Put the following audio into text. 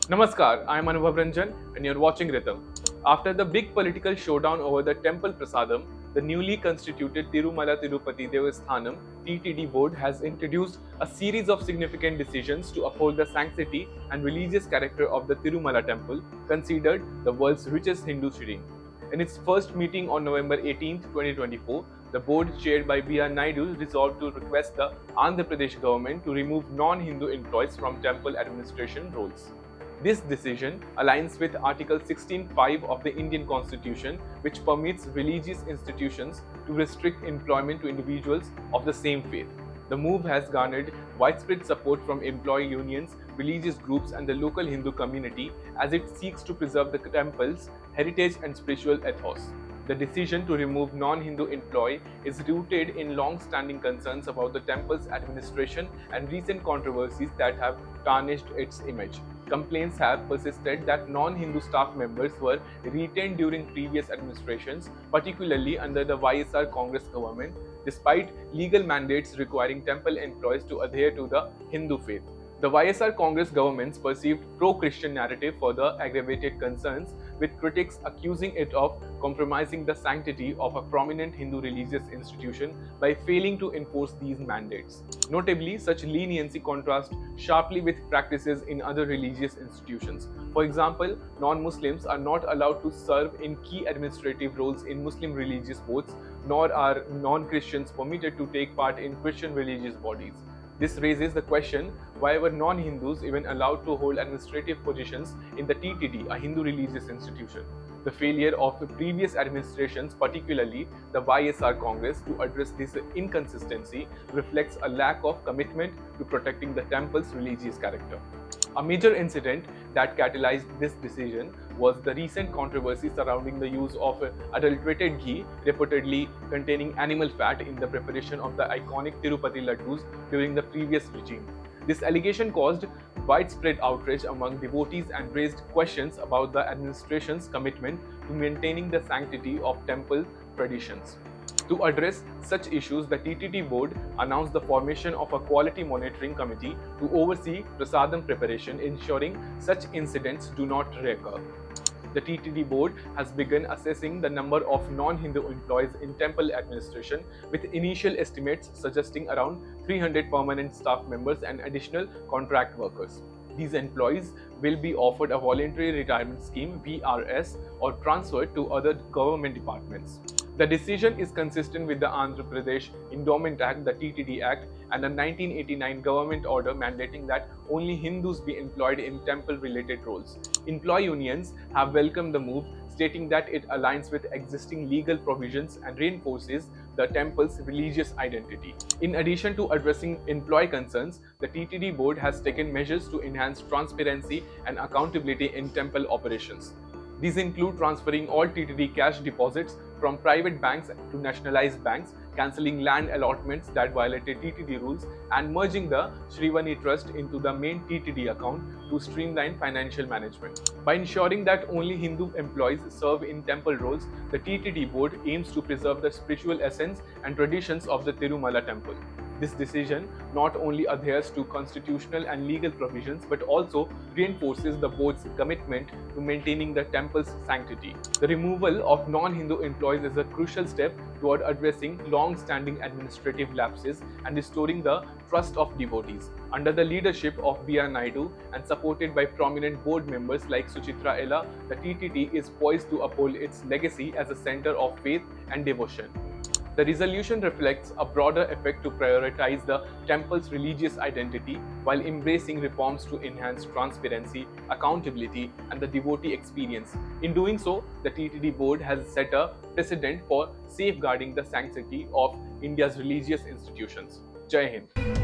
Namaskar, I am Ranjan and you're watching Ritam. After the big political showdown over the temple prasadam, the newly constituted Tirumala Tirupati Devasthanams (TTD) board has introduced a series of significant decisions to uphold the sanctity and religious character of the Tirumala temple, considered the world's richest Hindu shrine. In its first meeting on November 18, 2024, the board chaired by BR Naidu resolved to request the Andhra Pradesh government to remove non-Hindu employees from temple administration roles. This decision aligns with Article 16(5) of the Indian Constitution, which permits religious institutions to restrict employment to individuals of the same faith. The move has garnered widespread support from employee unions, religious groups, and the local Hindu community as it seeks to preserve the temple's heritage and spiritual ethos. The decision to remove non-Hindu employee is rooted in long-standing concerns about the temple's administration and recent controversies that have tarnished its image. Complaints have persisted that non-Hindu staff members were retained during previous administrations, particularly under the YSR Congress government, despite legal mandates requiring temple employees to adhere to the Hindu faith. The YSR Congress government's perceived pro-Christian narrative further aggravated concerns, with critics accusing it of compromising the sanctity of a prominent Hindu religious institution by failing to enforce these mandates. Notably, such leniency contrasts sharply with practices in other religious institutions. For example, non-Muslims are not allowed to serve in key administrative roles in Muslim religious boards, nor are non-Christians permitted to take part in Christian religious bodies. This raises the question, why were non-Hindus even allowed to hold administrative positions in the TTD, a Hindu religious institution? The failure of previous administrations, particularly the YSR Congress, to address this inconsistency reflects a lack of commitment to protecting the temple's religious character. A major incident that catalyzed this decision was the recent controversy surrounding the use of adulterated ghee, reportedly containing animal fat, in the preparation of the iconic Tirupati laddus during the previous regime. This allegation caused widespread outrage among devotees and raised questions about the administration's commitment to maintaining the sanctity of temple traditions. To address such issues, the TTD board announced the formation of a quality monitoring committee to oversee prasadam preparation, ensuring such incidents do not recur. The TTD board has begun assessing the number of non-Hindu employees in temple administration, with initial estimates suggesting around 300 permanent staff members and additional contract workers. These employees will be offered a voluntary retirement scheme (VRS) or transferred to other government departments. The decision is consistent with the Andhra Pradesh Endowment Act, the TTD Act, and a 1989 government order mandating that only Hindus be employed in temple-related roles. Employee unions have welcomed the move, stating that it aligns with existing legal provisions and reinforces the temple's religious identity. In addition to addressing employee concerns, the TTD board has taken measures to enhance transparency and accountability in temple operations. These include transferring all TTD cash deposits from private banks to nationalized banks, cancelling land allotments that violated TTD rules, and merging the Shrivani Trust into the main TTD account to streamline financial management. By ensuring that only Hindu employees serve in temple roles, the TTD board aims to preserve the spiritual essence and traditions of the Tirumala temple. This decision not only adheres to constitutional and legal provisions but also reinforces the board's commitment to maintaining the temple's sanctity. The removal of non-Hindu employees is a crucial step toward addressing long-standing administrative lapses and restoring the trust of devotees. Under the leadership of BR Naidu and supported by prominent board members like Suchitra Ella, the TTD is poised to uphold its legacy as a center of faith and devotion. The resolution reflects a broader effort to prioritize the temple's religious identity while embracing reforms to enhance transparency, accountability, and the devotee experience. In doing so, the TTD board has set a precedent for safeguarding the sanctity of India's religious institutions. Jai Hind.